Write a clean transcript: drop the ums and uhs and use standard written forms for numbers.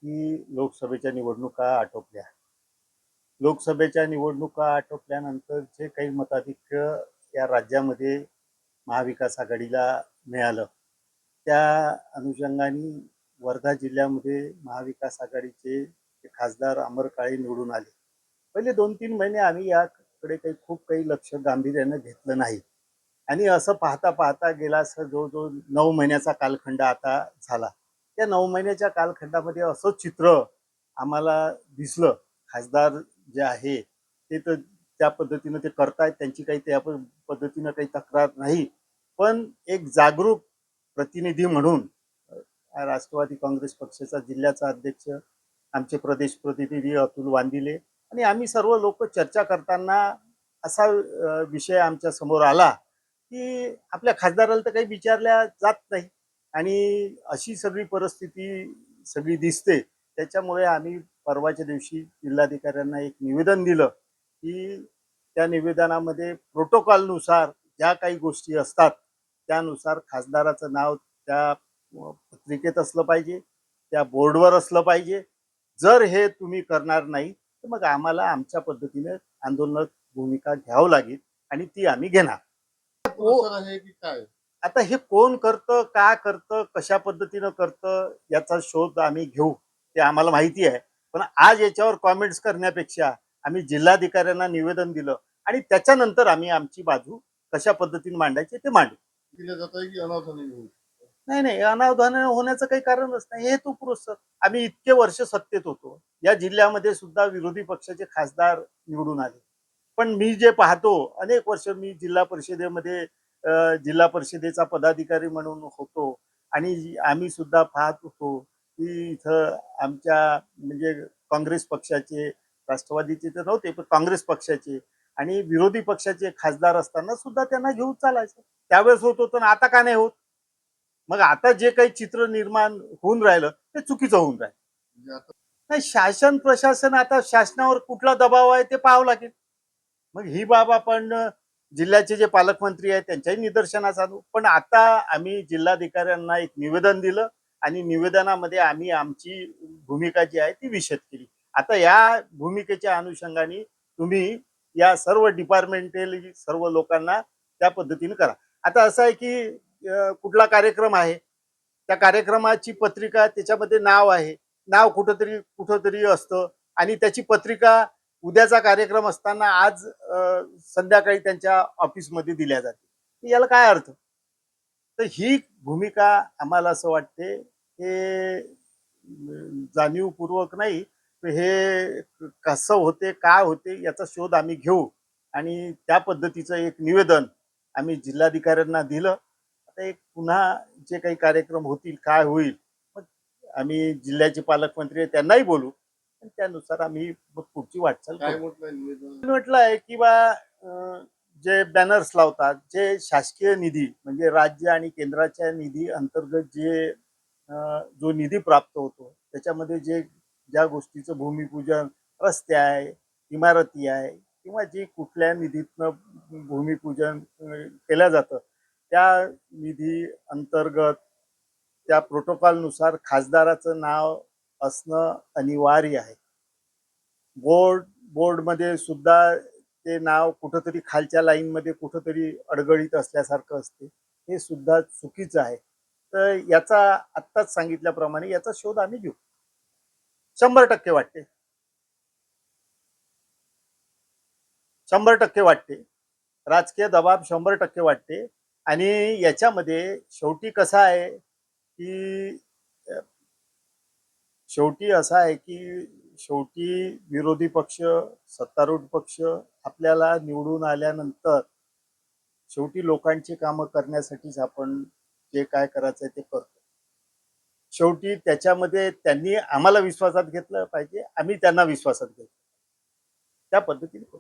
की लोकसभेच्या निवडणुका आटोपल्या. लोकसभेच्या निवडणुका आटोपल्यानंतर जे काही मताधिक्य या राज्यामध्ये महाविकास आघाडीला मिळालं, त्या अनुषंगाने वर्धा जिल्ह्यामध्ये महाविकास आघाडीचे खासदार अमर काळे निवडून आले. पहिले 2-3 महिने आम्ही याकडे खूप काही लक्ष गांभीर्यानं घेतलं नाही. आणि असं पाहता गेला असं जो 9 महिन्याचा कालखंड आता झाला. त्या 9 महिन्याच्या कालखंडामध्ये असं चित्र आम्हाला दिसलं. खासदार जे आहे ते तर त्या पद्धतीनं ते करतायत. त्यांची काही त्या पद्धतीनं काही तक्रार नाही. पण एक जागरूक प्रतिनिधी म्हणून राष्ट्रवादी काँग्रेस पक्षाचा जिल्ह्याचा अध्यक्ष, आमचे प्रदेश प्रतिनिधी अतुल वांदिले आणि आम्ही सर्व लोक चर्चा करताना असा विषय आमच्या समोर आला, की आपल्या खासदाराला तर काही विचारल्या जात नाही आणि अशी सगळी परिस्थिती सगळी दिसते. त्याच्यामुळे आम्ही परवाच्या दिवशी जिल्हाधिकाऱ्यांना एक निवेदन दिलं, की त्या निवेदनामध्ये प्रोटोकॉलनुसार ज्या काही गोष्टी असतात, त्यानुसार खासदाराचं नाव त्या पत्रिकेत असलं पाहिजे, त्या बोर्डवर असलं पाहिजे. जर हे तुम्ही करणार नाही, तर मग आम्हाला आमच्या पद्धतीने आंदोलनात भूमिका घ्यावं लागेल आणि ती आम्ही घेणार. आहे की काय? आता हे कोण करतं, का करतं, कशा पद्धतीनं करतं याचा शोध आम्ही घेऊ, ते आम्हाला माहिती आहे. पण आज याच्यावर कॉमेंट्स करण्यापेक्षा आम्ही जिल्हाधिकाऱ्यांना निवेदन दिलं आणि त्याच्यानंतर आम्ही आमची बाजू कशा पद्धतीने मांडायची ते मांडू. दिलं जात आहे की अनावधानाने होईल? नाही, अनावधानाने होण्याचं काही कारणच नाही. हेतुपुरस्सर आम्ही इतके वर्ष सत्तेत होतो. या जिल्ह्यामध्ये सुद्धा विरोधी पक्षाचे खासदार निवडून आले. पण मी जे पाहतो, अनेक वर्ष मी जिल्हा परिषदेमध्ये जिल्हा परिषदेचा पदाधिकारी म्हणून होतो आणि आम्ही सुद्धा पाहत होतो, की इथं आमच्या म्हणजे काँग्रेस पक्षाचे, राष्ट्रवादीचे तर नव्हते, पण काँग्रेस पक्षाचे आणि विरोधी पक्षाचे खासदार असताना सुद्धा त्यांना घेऊन चालायचं. त्यावेळेस होत होतं ना, आता का नाही होत? मग आता जे काही चित्र निर्माण होऊन राहिलं ते चुकीचं होऊन राहिलं. म्हणजे आता नाही, शासन प्रशासन आता शासनावर कुठला दबाव आहे ते पाहावं लागेल. मग ही बाब आपण जिल्ह्याचे जे पालकमंत्री आहेत त्यांच्याही निदर्शनास आणू. पण आता आम्ही जिल्हाधिकाऱ्यांना एक निवेदन दिलं आणि निवेदनामध्ये आम्ही आमची भूमिका जी आहे ती विशद केली. आता या भूमिकेच्या अनुषंगाने तुम्ही या सर्व डिपार्टमेंटल सर्व लोकांना त्या पद्धतीने करा. आता असं आहे की कुठला कार्यक्रम आहे, त्या कार्यक्रमाची पत्रिका त्याच्यामध्ये नाव आहे, नाव कुठंतरी असतं आणि त्याची पत्रिका उद्याचा कार्यक्रम असताना आज संध्याकाळी त्यांच्या ऑफिसमध्ये दिल्या जाते. याला काय अर्थ? तर ही भूमिका आम्हाला असं वाटते हे जाणीवपूर्वक नाही, हे कसं होते, काय होते याचा शोध आम्ही घेऊ आणि त्या पद्धतीचं एक निवेदन आम्ही जिल्हाधिकाऱ्यांना दिलं. आता एक पुन्हा जे काही कार्यक्रम होतील, काय होईल, मग आम्ही जिल्ह्याचे पालकमंत्री आहेत त्यांनाही बोलू आणि त्यानुसार आम्ही मग पुढची वाटचाल काय करू. म्हटलंय निवेदन? म्हटलं आहे की बा जे बॅनर्स लावतात, जे शासकीय निधी म्हणजे राज्य आणि केंद्राच्या निधी अंतर्गत जे जो निधी प्राप्त होतो त्याच्यामध्ये ज्या गोष्टीचं भूमिपूजन, रस्ते आहे, इमारती आहे किंवा जे कुठल्या निधीतनं भूमिपूजन केलं जातं, त्या निधी अंतर्गत त्या प्रोटोकॉलनुसार खासदाराचं नाव असणं अनिवार्य आहे. बोर्डमध्ये सुद्धा ते नाव कुठंतरी खालच्या लाईनमध्ये कुठंतरी अडगळीत असल्यासारखं असते. हे सुद्धा चुकीचं आहे. तर याचा आत्ताच सांगितल्याप्रमाणे याचा शोध आम्ही घेऊ. 100% वाटते. 100% वाटते. राजकीय दबाव 100% वाटते आणि याच्यामध्ये शेवटी कसं आहे, की शेवटी असं आहे, की शेवटी विरोधी पक्ष, सत्तारूढ पक्ष आपल्याला निवडून आल्यानंतर शेवटी लोकांची कामं करण्यासाठीच आपण जे काय करायचं ते करतो. शेवटी त्याच्यामध्ये त्यांनी आम्हाला विश्वासात घेतलं पाहिजे, आम्ही त्यांना विश्वासात घेतलं. त्या पद्धतीने करू.